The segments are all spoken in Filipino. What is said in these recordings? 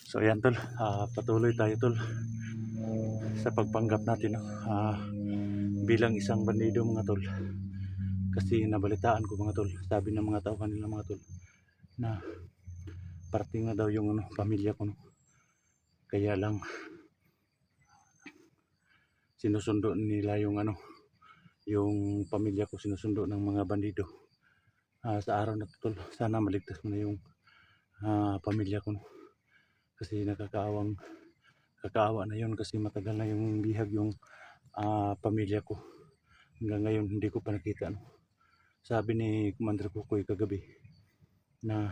So ayan tol, patuloy tayo tol sa pagpanggap natin, no? Bilang isang bandido mga tol. Kasi nabalitaan ko mga tol, sabi ng mga tao kanila mga tol, na parating na daw yung pamilya ko, no? Kaya lang sinusundo nila yung yung pamilya ko, sinusundo ng mga bandido. Sa araw na to tol, sana maligtas mo na yung pamilya ko, no? Kasi kakaawa na yun, kasi matagal na yung bihag yung pamilya ko. Hanggang ngayon hindi ko pa nakita, no? Sabi ni Commander Kukoy kagabi na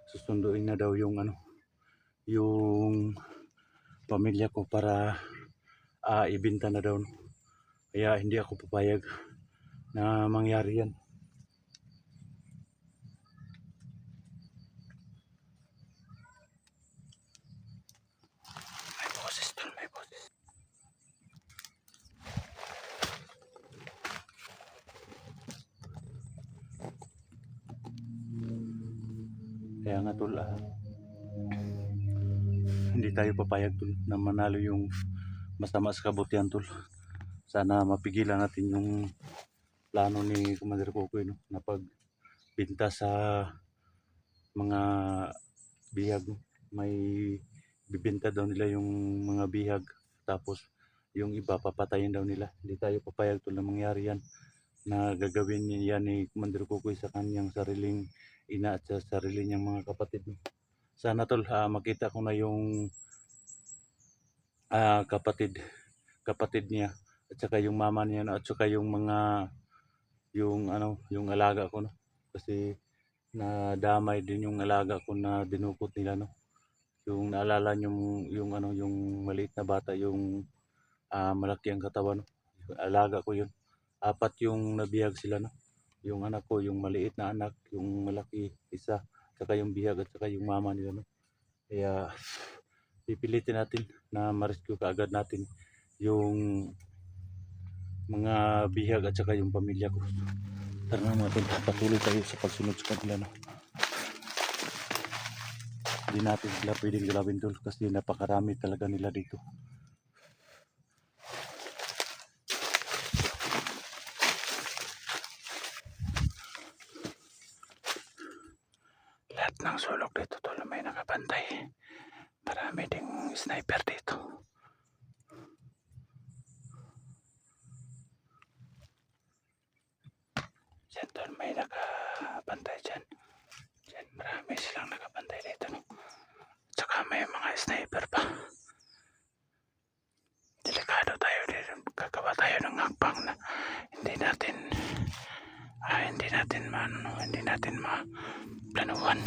susunduin na daw yung yung pamilya ko para ibenta na daw, no? Kaya hindi ako papayag na mangyari yan. May boses tol, may boses. Kaya nga tol, hindi tayo papayag tol na manalo yung masama sa kabutihan tol. Sana mapigilan natin yung plano ni Commander Kukoy, no? Na pagbinta sa mga bihag, no? May bibenta daw nila yung mga bihag, tapos yung iba papatayin daw nila. Hindi tayo papayag tol na mangyari yan, na gagawin niya ni Commander Kukoy sa kanyang sariling ina at sa sarili niyang mga kapatid, no? Sana tol, makita ko na yung kapatid niya at saka yung mama niya, no? At saka yung mga yung alaga ko, no? Kasi nadamay din yung alaga ko na dinukot nila, no? Yung naalala niyo yung yung maliit na bata, yung malaki ang katawan, no? Yung alaga ko yun. 4 yung nabihag sila, no? Yung anak ko, yung maliit na anak, yung malaki isa, saka yung bihag at saka yung mama nila, no? Kaya pipilitin natin na ma-rescue kaagad natin yung mga bihag at saka yung pamilya ko. Tara na natin, patuloy tayo sa pagsunod sa kanila, no? Hindi natin sila pwedeng galawin tol, kasi napakarami talaga nila dito. Lahat ng sulok dito tol may nakabantay. Marami ding sniper dito. Diyan tol may nakabantay dyan. Diyan marami silang nakabantay dito, no? Tsaka may mga sniper pa. Delikado tayo dito. Gagawa tayo ng hakbang na hindi natin maplanuhan.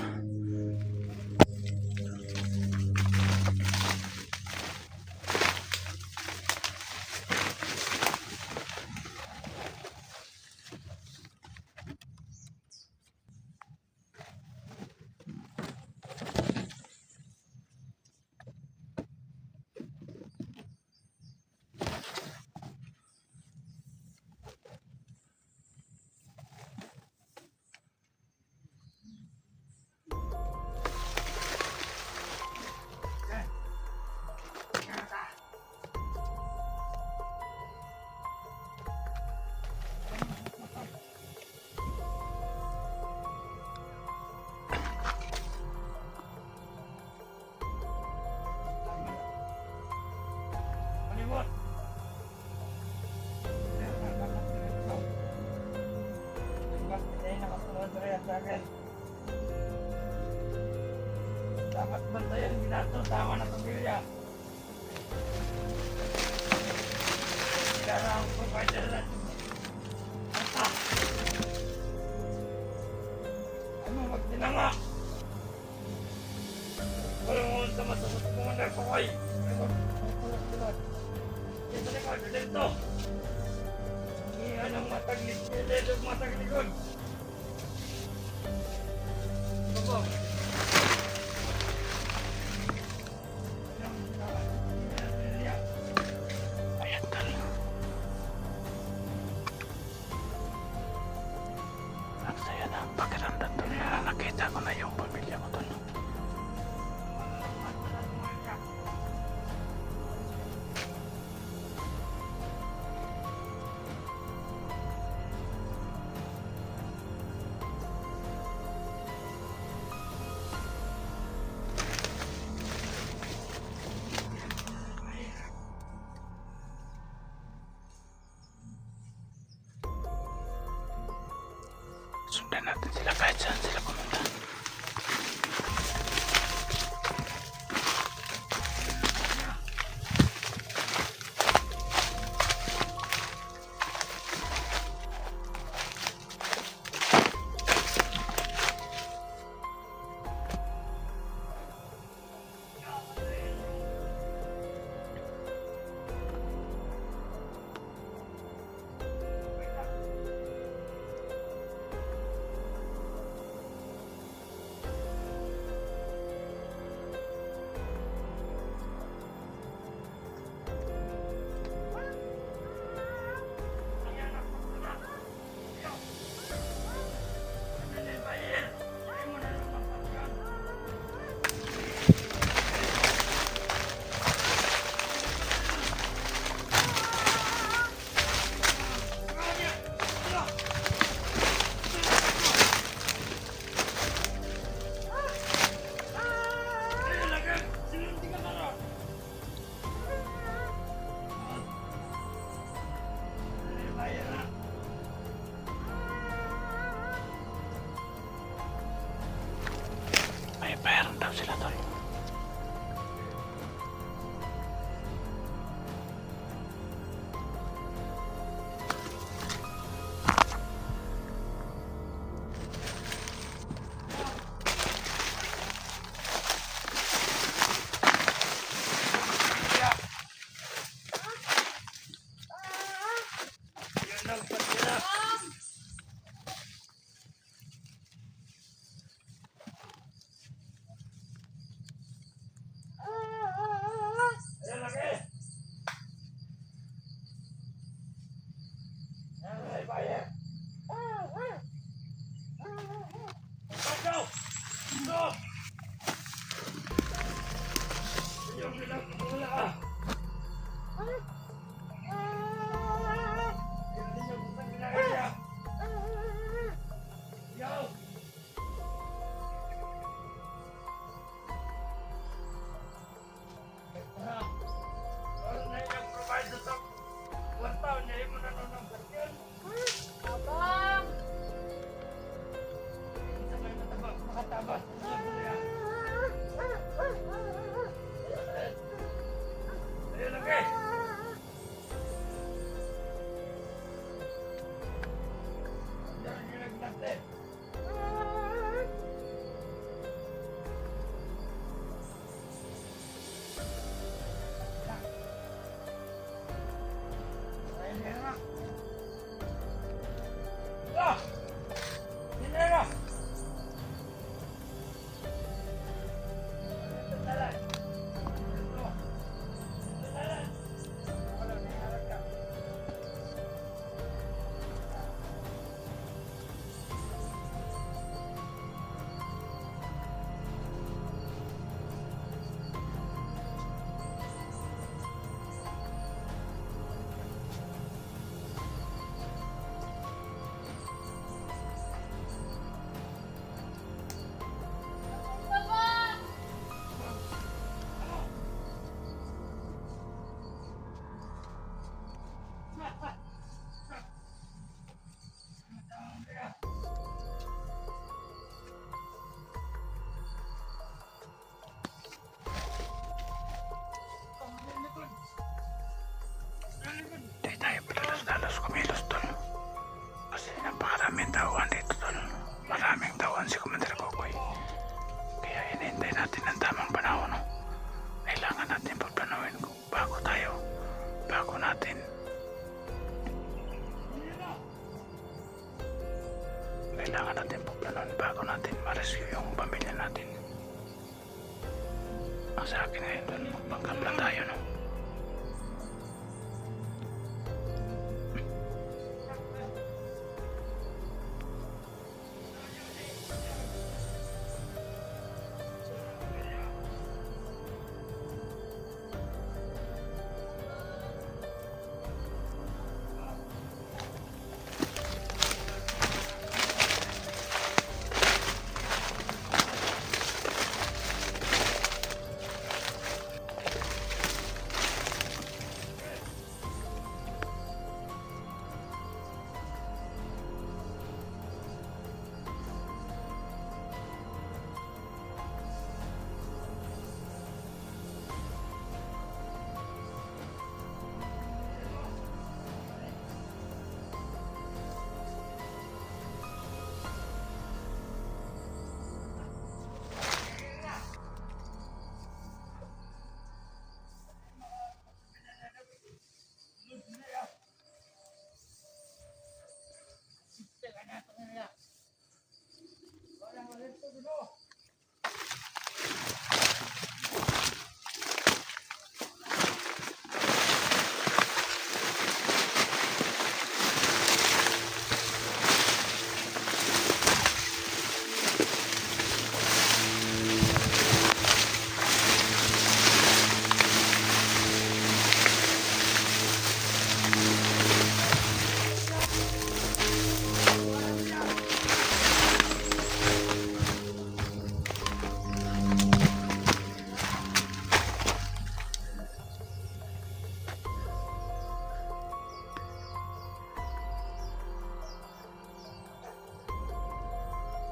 Kailangan dapat bantayan ginatutama ng pamilya. Sila na ang provider natin. Basta, ano magtinanga? Walang mga sa masusot mo na kaway. Dito na ka, dito. Iyan ang mataglit, dito mataglikod. Baba. Ayan tol. Ang saya na pakiramdam tol na nakita ko na yung pamilya ko tol. Sundan natin sila kahit saan sila pumunta. May bayaran daw sila tol. Yan ang patira. bago natin ma-rescue yung pamilya natin. Ang sa akin ngayon doon, magpanggap lang tayo, no?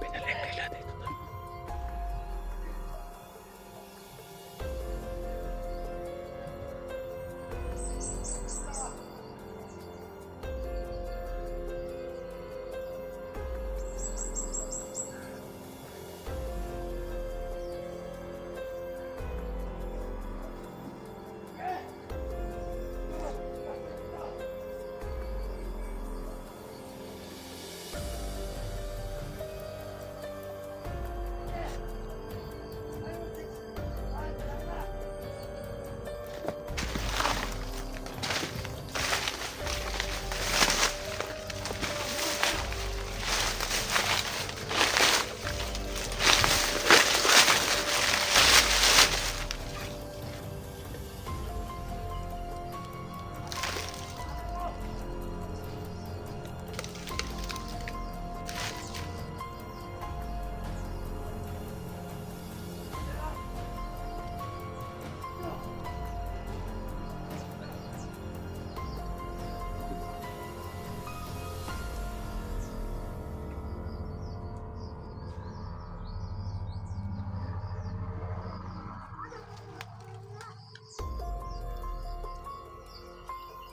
Pinalik nila dito doon.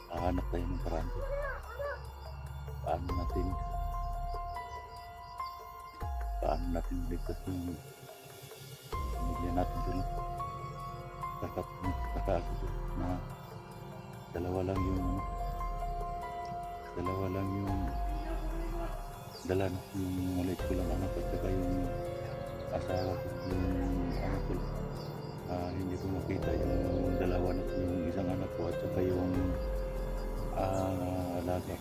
Hahanap tayo ng paraan. Paano natin ligtas yung pamilya natin dun. Nakakagusto na dalawa lang yung dala na yung maliit ko lang anak at saka yung asawa ko, yung anak ko. Hindi ko makita yung dalawa na yung isang anak ko at saka yung alaga.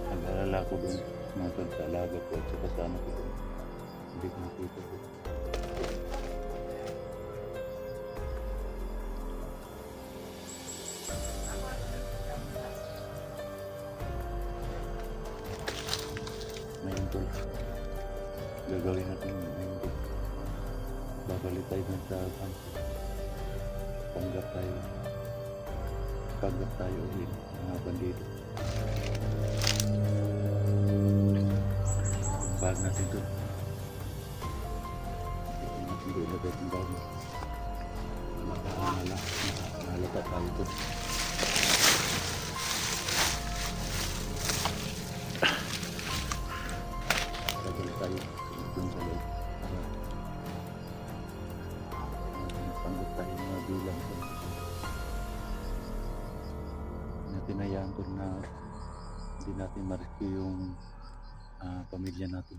Nag-alala ko doon sa alaga ko at saka sa anak ko doon. Hindi ko makita doon. Ngayon tol, gagawin natin ngayon tol. Babalik tayo dun sa kampo. Panggap tayo ulit mga bandido. Yung bag natin dun. Hindi natin doon ilagay yung bag. Nakahalata tayo dun. Babalik tayo dun sa loob. Panggap tayo mga bilang sa tinayaan ko na hindi natin ma-rescue yung pamilya natin.